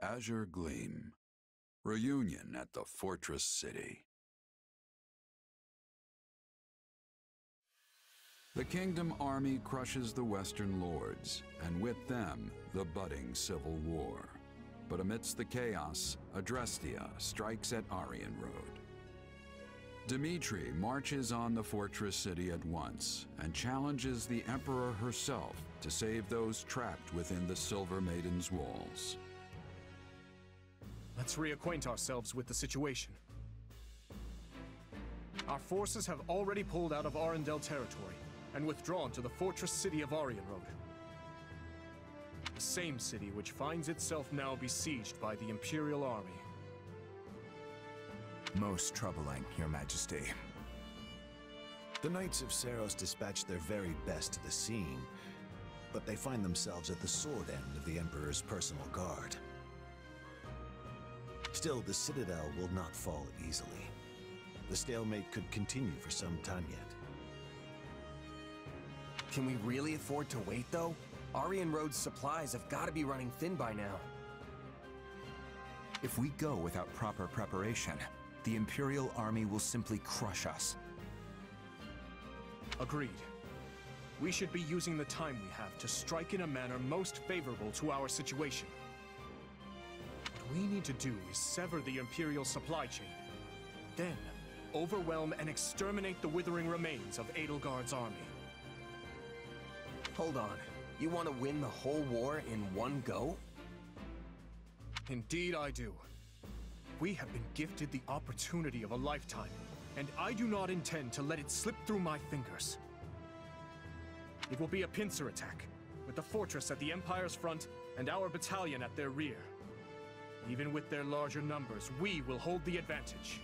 Azure Gleam. Reunion at the Fortress City. The Kingdom army crushes the Western Lords, and with them, the budding civil war. But amidst the chaos, Adrestia strikes at Arianrhod. Dmitri marches on the Fortress City at once and challenges the Emperor herself to save those trapped within the Silver Maiden's walls. Let's reacquaint ourselves with the situation. Our forces have already pulled out of Arendelle territory and withdrawn to the fortress city of Arianrhod. The same city which finds itself now besieged by the Imperial Army. Most troubling, Your Majesty. The Knights of Seiros dispatched their very best to the scene, but they find themselves at the sword end of the Emperor's personal guard. Still, the Citadel will not fall easily. The stalemate could continue for some time yet. Can we really afford to wait, though? Arianrhod's supplies have got to be running thin by now. If we go without proper preparation, the Imperial Army will simply crush us. Agreed. We should be using the time we have to strike in a manner most favorable to our situation. What we need to do is sever the Imperial supply chain. Then, overwhelm and exterminate the withering remains of Edelgard's army. Hold on. You want to win the whole war in one go? Indeed I do. We have been gifted the opportunity of a lifetime, and I do not intend to let it slip through my fingers. It will be a pincer attack, with the fortress at the Empire's front and our battalion at their rear. Even with their larger numbers, we will hold the advantage.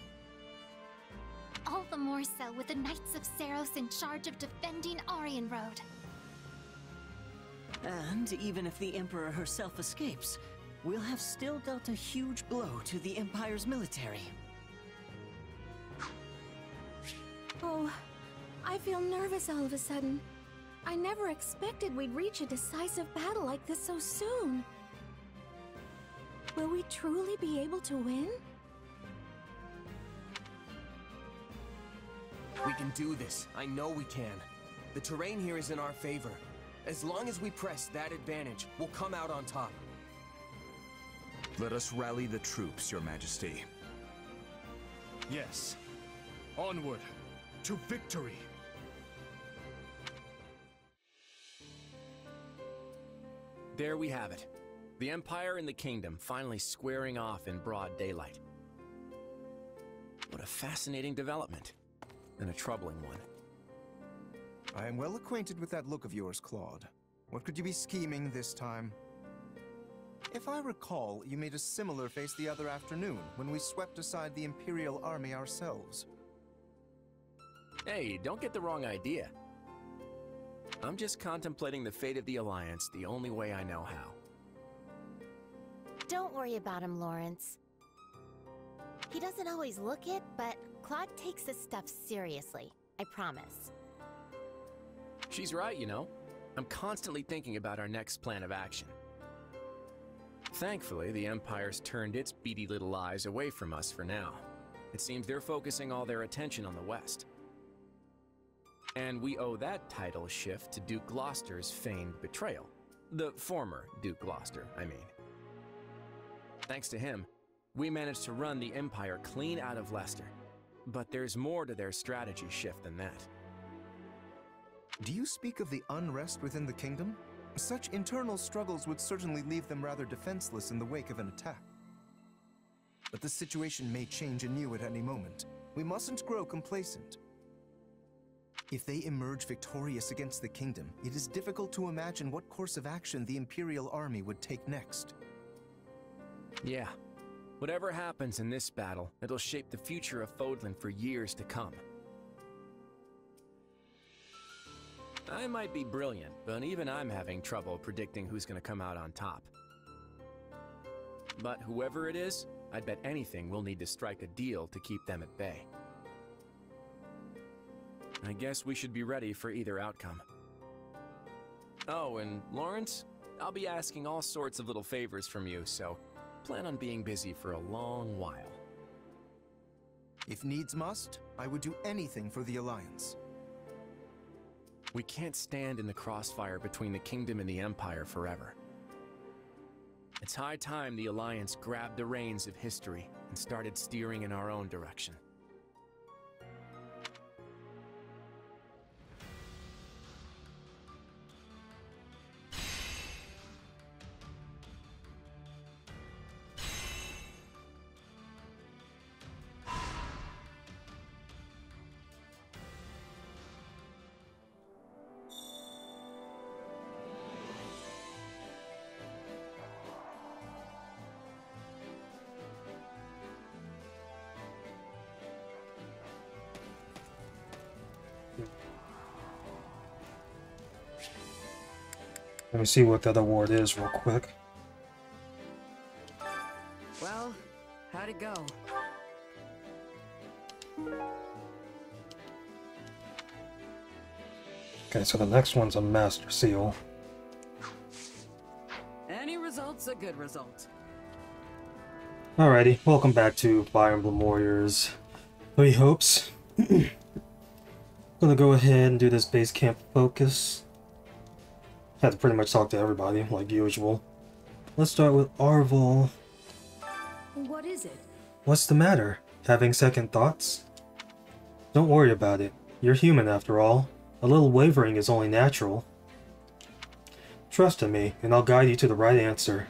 All the more so with the Knights of Seiros in charge of defending Arianrhod. And even if the Emperor herself escapes, we'll have still dealt a huge blow to the Empire's military. Oh, I feel nervous all of a sudden. I never expected we'd reach a decisive battle like this so soon. Will we truly be able to win? We can do this. I know we can. The terrain here is in our favor. As long as we press that advantage, we'll come out on top. Let us rally the troops, Your Majesty. Yes. Onward. To victory! There we have it. The Empire and the Kingdom finally squaring off in broad daylight. What a fascinating development. And a troubling one. I am well acquainted with that look of yours, Claude. What could you be scheming this time? If I recall, you made a similar face the other afternoon when we swept aside the Imperial Army ourselves. Hey, don't get the wrong idea. I'm just contemplating the fate of the Alliance the only way I know how. Don't worry about him, Lawrence. He doesn't always look it, but Claude takes this stuff seriously. I promise. She's right, you know. I'm constantly thinking about our next plan of action. Thankfully, the Empire's turned its beady little eyes away from us for now. It seems they're focusing all their attention on the West. And we owe that title shift to Duke Gloucester's feigned betrayal. The former Duke Gloucester, I mean. Thanks to him, we managed to run the Empire clean out of Leicester. But there's more to their strategy shift than that. Do you speak of the unrest within the kingdom? Such internal struggles would certainly leave them rather defenseless in the wake of an attack. But the situation may change anew at any moment. We mustn't grow complacent. If they emerge victorious against the kingdom, it is difficult to imagine what course of action the Imperial Army would take next. Yeah. Whatever happens in this battle, it'll shape the future of Fodlan for years to come. I might be brilliant, but even I'm having trouble predicting who's gonna come out on top. But whoever it is, I'd bet anything we'll need to strike a deal to keep them at bay. I guess we should be ready for either outcome. Oh, and Lawrence, I'll be asking all sorts of little favors from you, so plan on being busy for a long while. If needs must, I would do anything for the Alliance. We can't stand in the crossfire between the Kingdom and the Empire forever. It's high time the Alliance grabbed the reins of history and started steering in our own direction. Let me see what that award is real quick. Well, how'd it go? Okay, so the next one's a Master Seal. Any result's a good result. Alrighty, welcome back to Fire Emblem Warriors. Three Hopes. Gonna go ahead and do this base camp focus. Had to pretty much talk to everybody, like usual. Let's start with Arval. What is it? What's the matter? Having second thoughts? Don't worry about it. You're human after all. A little wavering is only natural. Trust in me, and I'll guide you to the right answer.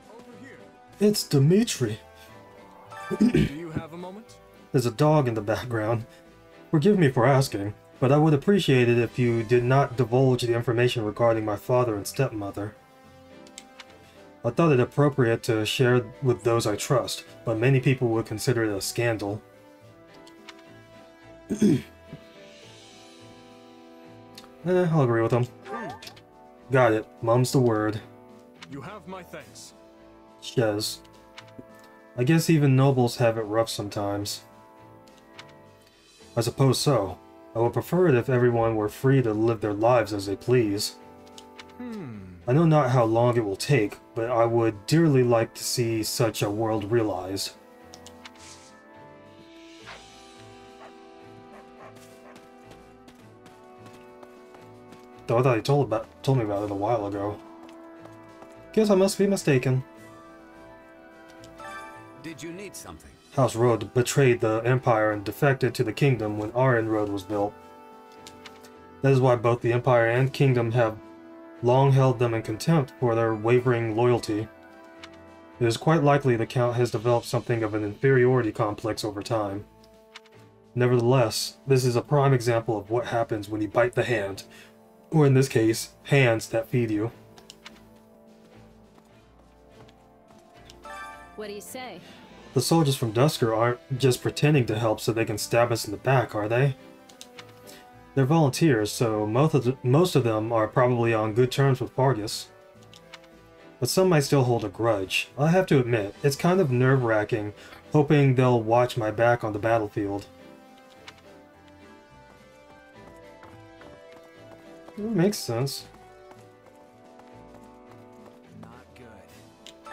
Over here. It's Dimitri. Do you have a moment? There's a dog in the background. Forgive me for asking, but I would appreciate it if you did not divulge the information regarding my father and stepmother. I thought it appropriate to share with those I trust, but many people would consider it a scandal. I'll agree with him. Got it. Mum's the word. You have my thanks. Shez. I guess even nobles have it rough sometimes. I suppose so. I would prefer it if everyone were free to live their lives as they please. I know not how long it will take, but I would dearly like to see such a world realized. Though I thought he told me about it a while ago. Guess I must be mistaken. Did you need something? House Road betrayed the Empire and defected to the Kingdom when Arianrhod was built. That is why both the Empire and Kingdom have long held them in contempt for their wavering loyalty. It is quite likely the Count has developed something of an inferiority complex over time. Nevertheless, this is a prime example of what happens when you bite the hand, or in this case, hands that feed you. What do you say? The soldiers from Dusker aren't just pretending to help so they can stab us in the back, are they? They're volunteers, so most of them are probably on good terms with Fargus. But some might still hold a grudge. I have to admit, it's kind of nerve-wracking, hoping they'll watch my back on the battlefield. It makes sense. Not good.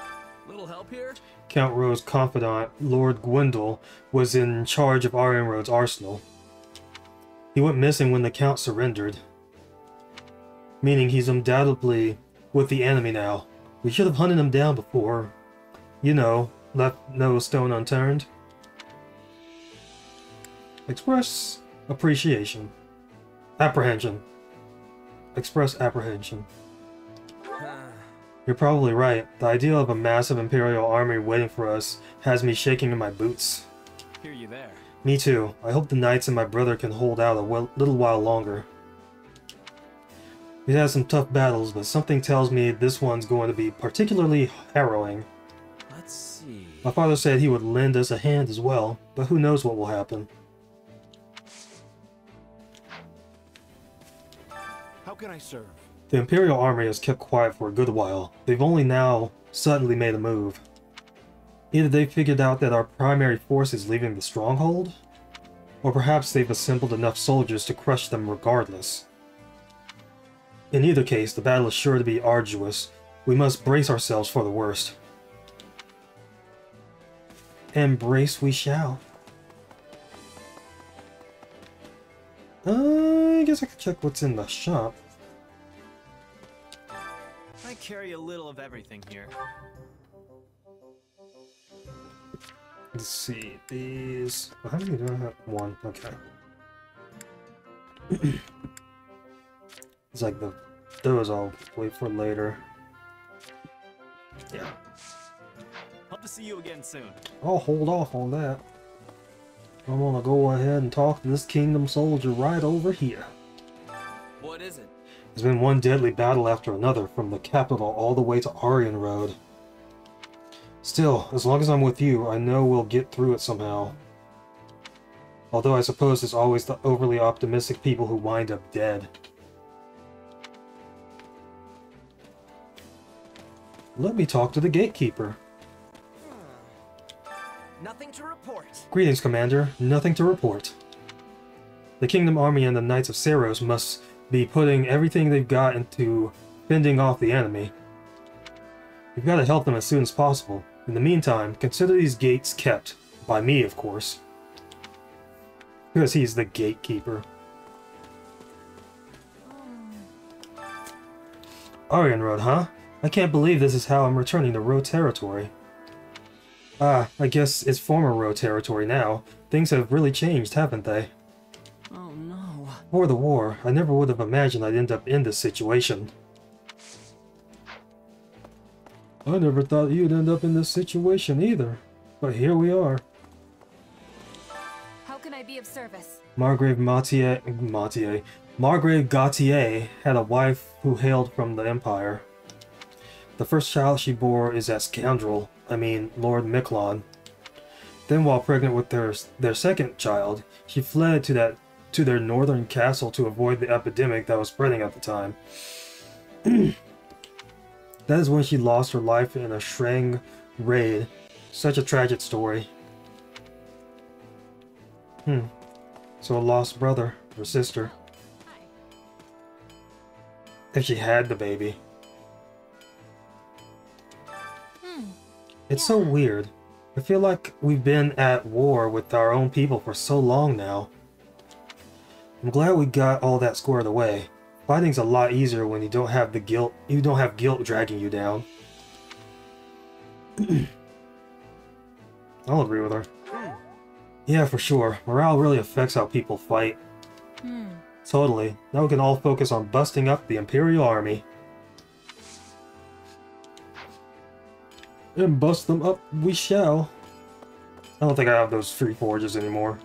Little help here? Count Rowe's confidant, Lord Gwendol, was in charge of Arianrhod's arsenal. He went missing when the Count surrendered, meaning he's undoubtedly with the enemy now. We should have hunted him down before, you know, left no stone unturned. Express appreciation. Apprehension. Express apprehension. You're probably right. The idea of a massive Imperial army waiting for us has me shaking in my boots. Hear you there. Me too. I hope the knights and my brother can hold out a little while longer. We've had some tough battles, but something tells me this one's going to be particularly harrowing. Let's see. My father said he would lend us a hand as well, but who knows what will happen. How can I serve? The Imperial army has kept quiet for a good while. They've only now suddenly made a move. Either they figured out that our primary force is leaving the stronghold, or perhaps they've assembled enough soldiers to crush them regardless. In either case, the battle is sure to be arduous. We must brace ourselves for the worst. And brace we shall. I guess I could check what's in the shop. I carry a little of everything here. Let's see, these... How many do I have? One, okay. It's like those I'll wait for later. Yeah. Hope to see you again soon. I'll hold off on that. I'm gonna go ahead and talk to this kingdom soldier right over here. What is it? There's been one deadly battle after another, from the capital all the way to Arianrhod. Still, as long as I'm with you, I know we'll get through it somehow. Although I suppose it's always the overly optimistic people who wind up dead. Let me talk to the gatekeeper. Nothing to report. Greetings, Commander. Nothing to report. The Kingdom Army and the Knights of Seiros must be putting everything they've got into fending off the enemy. You've got to help them as soon as possible. In the meantime, consider these gates kept. By me, of course. Because he's the gatekeeper. Arianrhod, huh? I can't believe this is how I'm returning to Rho territory. Ah, I guess it's former Rho territory now. Things have really changed, haven't they? Oh no. Before the war, I never would have imagined I'd end up in this situation. I never thought you'd end up in this situation either. But here we are. How can I be of service? Margrave Gautier had a wife who hailed from the Empire. The first child she bore is that scoundrel, Lord Miklon. Then, while pregnant with their second child, she fled to their northern castle to avoid the epidemic that was spreading at the time. That is when she lost her life in a Shreng raid. Such a tragic story. So a lost brother or sister. If she had the baby. It's so weird. I feel like we've been at war with our own people for so long now. I'm glad we got all that squared away. Fighting's a lot easier when you don't have the guilt. You don't have guilt dragging you down. I'll agree with her. Yeah, for sure. Morale really affects how people fight. Totally. Now we can all focus on busting up the Imperial Army. And bust them up we shall. I don't think I have those free forges anymore.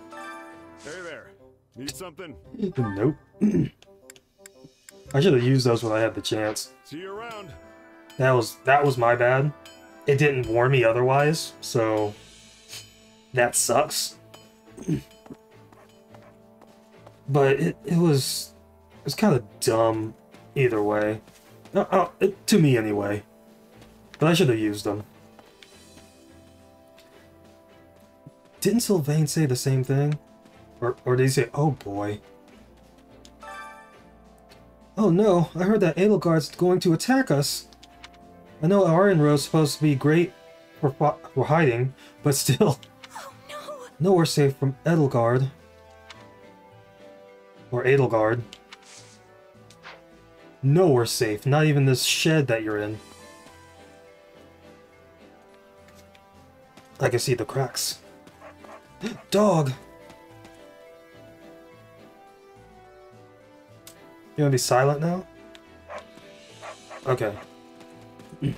Hey there. Need something? Nope. I should have used those when I had the chance. See you around. That was my bad. It didn't warn me otherwise, so that sucks. But it was kind of dumb either way. To me anyway. But I should have used them. Didn't Sylvain say the same thing? Or did he say, oh boy? Oh no, I heard that Edelgard's going to attack us. I know Arianrhod's supposed to be great for hiding, but still. Oh no! Nowhere safe from Edelgard. Or Edelgard. Nowhere safe, not even this shed that you're in. I can see the cracks. Dog! You wanna be silent now? Okay. I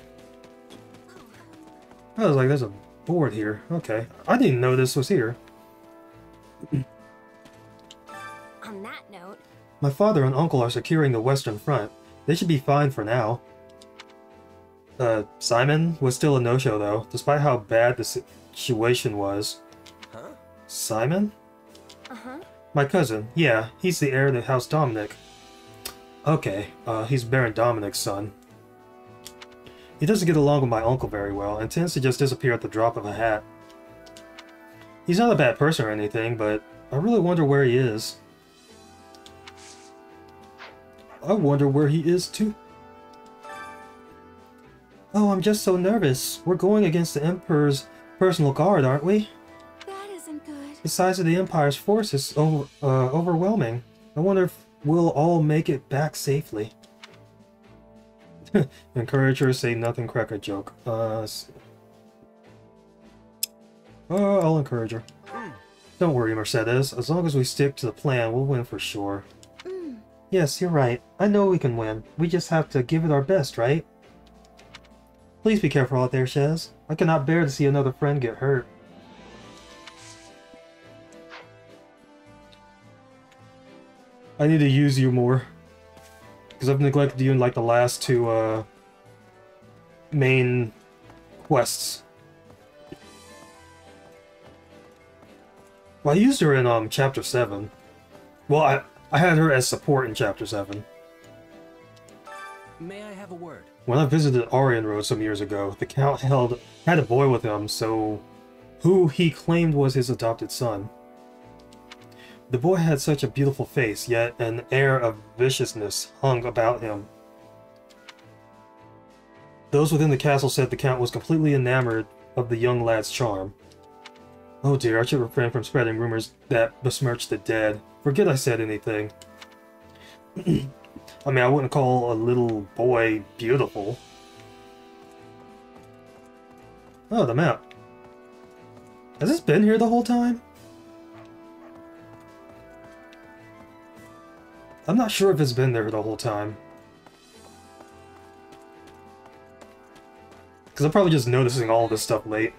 was like, there's a board here. Okay. I didn't know this was here. On that note... My father and uncle are securing the western front. They should be fine for now. Simon was still a no-show though, despite how bad the situation was. Huh? Simon? Uh-huh. My cousin. Yeah, he's the heir to House Dominic. Okay, he's Baron Dominic's son. He doesn't get along with my uncle very well, and tends to just disappear at the drop of a hat. He's not a bad person or anything, but I really wonder where he is. I wonder where he is too. Oh, I'm just so nervous. We're going against the Emperor's personal guard, aren't we? That isn't good. The size of the Empire's force is overwhelming. I wonder if we'll all make it back safely. Encourage her to say nothing cracker joke. I'll encourage her. Don't worry, Mercedes. As long as we stick to the plan, we'll win for sure. Yes, you're right. I know we can win. We just have to give it our best, right? Please be careful out there, Shez. I cannot bear to see another friend get hurt. I need to use you more. Because I've neglected you in like the last two main quests. Well, I used her in chapter 7. Well, I had her as support in chapter 7. May I have a word? When I visited Arianrhod some years ago, the Count had a boy with him, who he claimed was his adopted son. The boy had such a beautiful face, yet an air of viciousness hung about him. Those within the castle said the Count was completely enamored of the young lad's charm. Oh dear, I should refrain from spreading rumors that besmirch the dead. Forget I said anything. I mean, I wouldn't call a little boy beautiful. Oh, the map. Has this been here the whole time? I'm not sure if it's been there the whole time. Because I'm probably just noticing all this stuff late.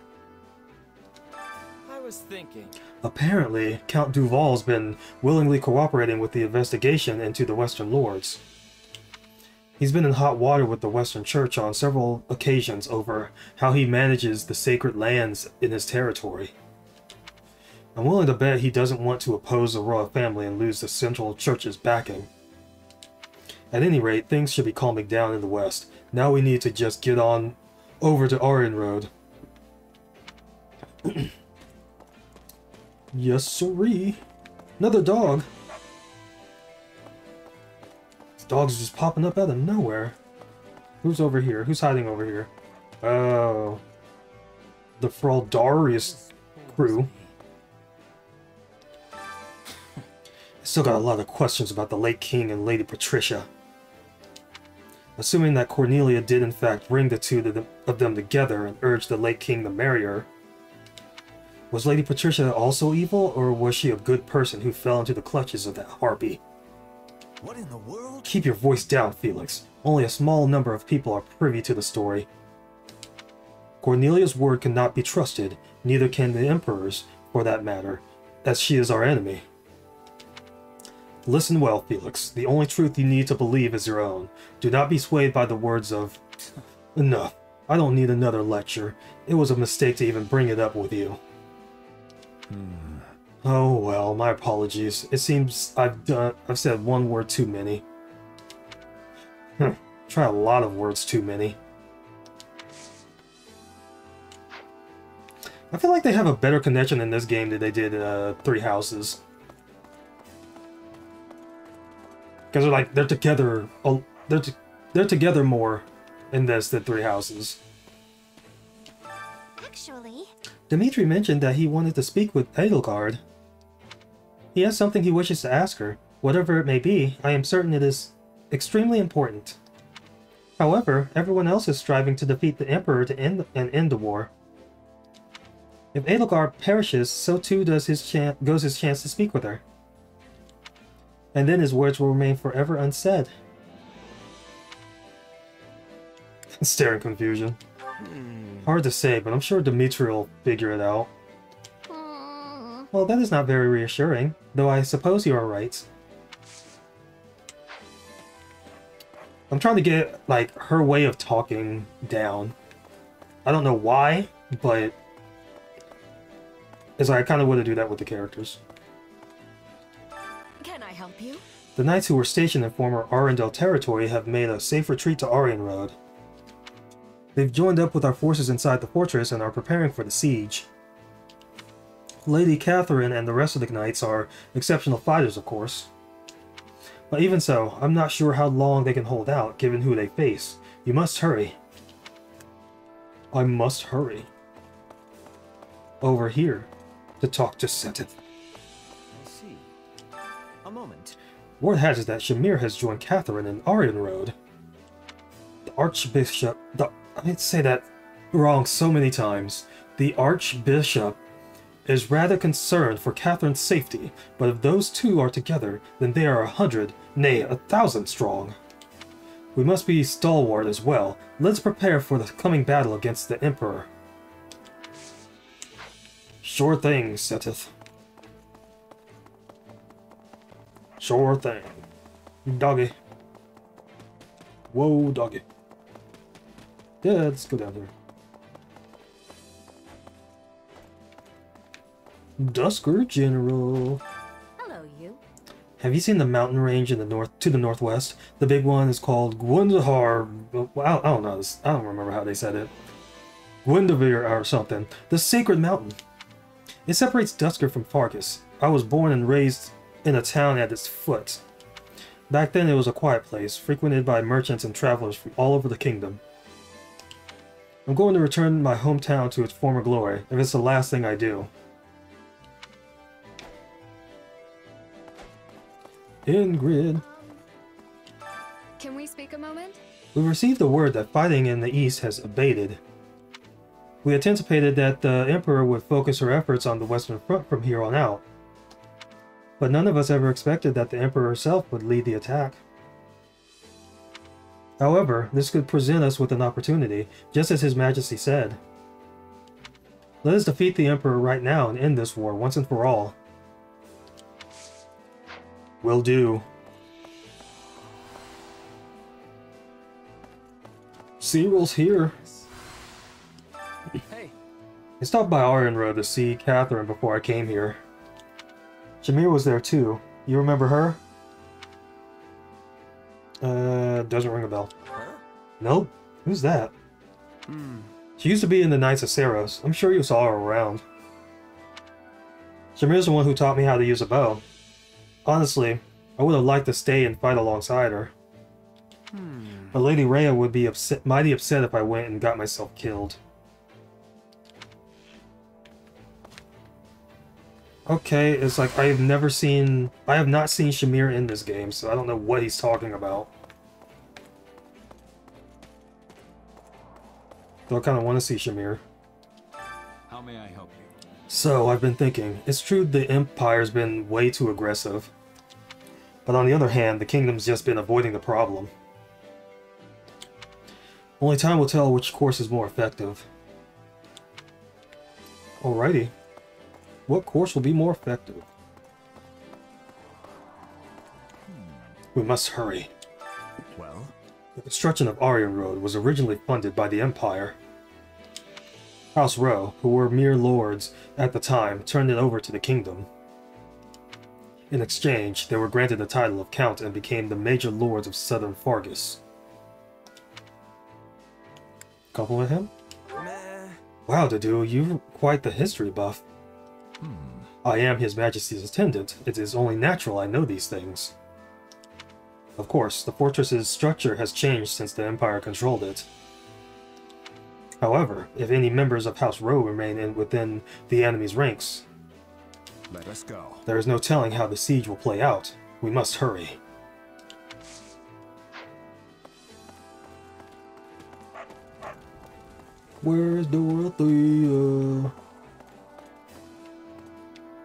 I was thinking. Apparently, Count Duval's been willingly cooperating with the investigation into the Western Lords. He's been in hot water with the Western Church on several occasions over how he manages the sacred lands in his territory. I'm willing to bet he doesn't want to oppose the royal family and lose the Central Church's backing. At any rate, things should be calming down in the West. Now we need to just get on over to Arianrhod. Yes, sirree. Another dog. This dog's just popping up out of nowhere. Who's over here? Who's hiding over here? Oh. The Fraldarius crew. I still got a lot of questions about the late king and Lady Patricia. Assuming that Cornelia did in fact bring the two of them together and urge the late king to marry her, was Lady Patricia also evil, or was she a good person who fell into the clutches of that harpy? What in the world? Keep your voice down, Felix. Only a small number of people are privy to the story. Cornelia's word cannot be trusted, neither can the Emperor's, for that matter, as she is our enemy. Listen well, Felix. The only truth you need to believe is your own. Do not be swayed by the words of... Enough. I don't need another lecture. It was a mistake to even bring it up with you. Oh well, my apologies. It seems I've said one word too many. Try a lot of words too many. I feel like they have a better connection in this game than they did in Three Houses. Because they're together. They're together more in this than Three Houses. Actually, Dimitri mentioned that he wanted to speak with Edelgard. He has something he wishes to ask her. Whatever it may be, I am certain it is extremely important. However, everyone else is striving to defeat the Emperor to end the war. If Edelgard perishes, so too does goes his chance to speak with her. And then his words will remain forever unsaid. Staring confusion. Hard to say, but I'm sure Dimitri will figure it out. Well, that is not very reassuring, though I suppose you are right. I'm trying to get, like, her way of talking down. I don't know why, but... I kind of want to do that with the characters. Can I help you? The knights who were stationed in former Arundel territory have made a safe retreat to Arianrhod. They've joined up with our forces inside the fortress and are preparing for the siege. Lady Catherine and the rest of the knights are exceptional fighters, of course. But even so, I'm not sure how long they can hold out, given who they face. You must hurry. I must hurry. Over here, to talk to Seteth. I see. A moment. Word has it that Shamir has joined Catherine in Arianrhod. The Archbishop... I'd say that wrong so many times. The Archbishop is rather concerned for Catherine's safety, but if those two are together, then they are 100, nay, 1,000 strong. We must be stalwart as well. Let's prepare for the coming battle against the Emperor. Sure thing, Seteth. Sure thing. Doggy. Whoa, doggy. Yeah, let's go down here. Dusker General. Hello, you. Have you seen the mountain range in the north to the northwest? The big one is called Gwendahar. I don't know. I don't remember how they said it. Gwendavir or something. The Sacred Mountain. It separates Dusker from Fargus. I was born and raised in a town at its foot. Back then it was a quiet place, frequented by merchants and travelers from all over the kingdom. I'm going to return my hometown to its former glory, if it's the last thing I do. Ingrid. Can we speak a moment? We received the word that fighting in the east has abated. We anticipated that the Emperor would focus her efforts on the Western Front from here on out. But none of us ever expected that the Emperor herself would lead the attack. However, this could present us with an opportunity, just as His Majesty said. Let us defeat the Emperor right now and end this war once and for all. Will do. Cyril's here. Hey. I stopped by Arianrhod to see Catherine before I came here. Shamir was there too. You remember her? Doesn't ring a bell. Huh? Nope. Who's that? She used to be in the Knights of Saros. I'm sure you saw her around. Shamir's the one who taught me how to use a bow. Honestly, I would have liked to stay and fight alongside her. But Lady Rhea would be mighty upset if I went and got myself killed. Okay, it's like I have not seen Shamir in this game, so I don't know what he's talking about. Though I kind of want to see Shamir. How may I help you? So, I've been thinking, it's true the Empire's been way too aggressive. But on the other hand, the Kingdom's just been avoiding the problem. Only time will tell which course is more effective. Alrighty. What course will be more effective? We must hurry. Well? The construction of Arianrhod was originally funded by the Empire. House Rowe, who were mere lords at the time, turned it over to the kingdom. In exchange, they were granted the title of Count and became the major lords of southern Fargus. Compliment him? Wow, Dedu, you're quite the history buff. I am His Majesty's attendant. It is only natural I know these things. Of course, the fortress's structure has changed since the Empire controlled it. However, if any members of House Rowe remain within the enemy's ranks, let us go. There is no telling how the siege will play out. We must hurry. Where's Dorothea?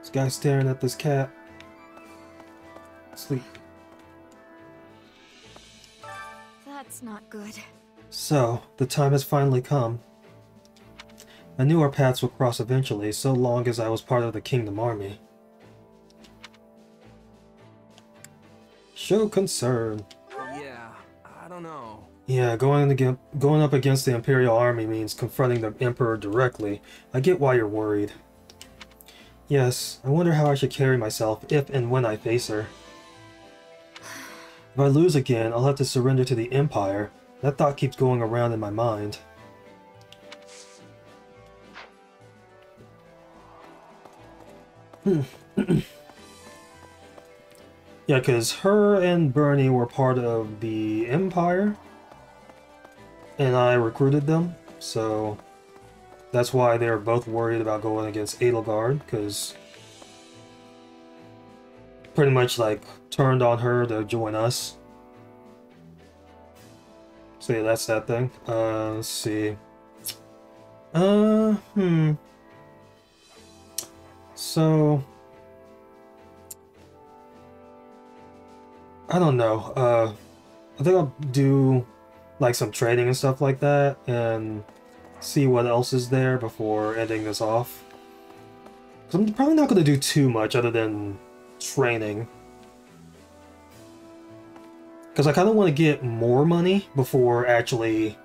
This guy staring at this cat. Sleep. That's not good. So, the time has finally come. I knew our paths would cross eventually, so long as I was part of the Kingdom Army. Show concern. Yeah, I don't know. Yeah, going up against the Imperial Army means confronting the Emperor directly. I get why you're worried. Yes, I wonder how I should carry myself if and when I face her. If I lose again, I'll have to surrender to the Empire. That thought keeps going around in my mind. Yeah, because her and Bernie were part of the Empire, and I recruited them, so that's why they're both worried about going against Edelgard, because pretty much like turned on her to join us. So yeah, that's that thing. Let's see. So I don't know. I think I'll do like some trading and stuff like that and see what else is there before ending this off. 'Cause I'm probably not going to do too much other than training. Because I kind of want to get more money before actually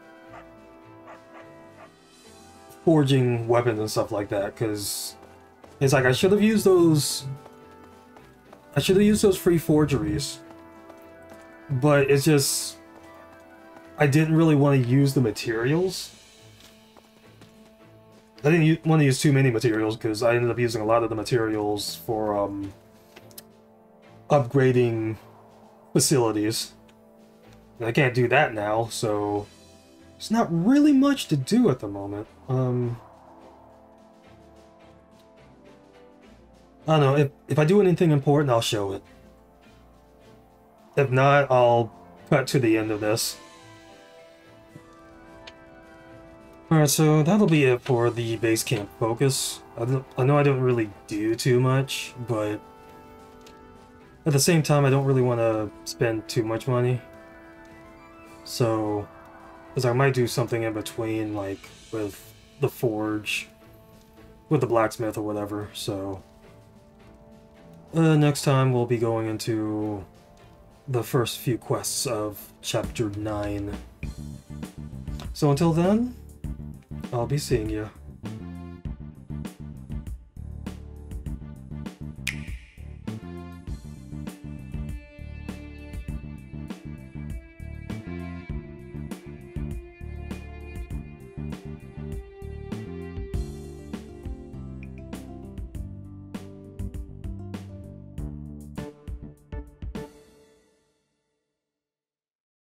forging weapons and stuff like that. Because it's like I should have used those. I should have used those free forgeries. But it's just I didn't really want to use the materials. I didn't want to use too many materials because I ended up using a lot of the materials for upgrading facilities. And I can't do that now, so there's not really much to do at the moment. I don't know, if I do anything important, I'll show it. If not, I'll cut to the end of this. Alright, so that'll be it for the base camp focus. I know I don't really do too much, but at the same time, I don't really want to spend too much money. So, because I might do something in between, like with the forge, with the blacksmith or whatever, so next time we'll be going into the first few quests of Chapter 9. So until then, I'll be seeing you.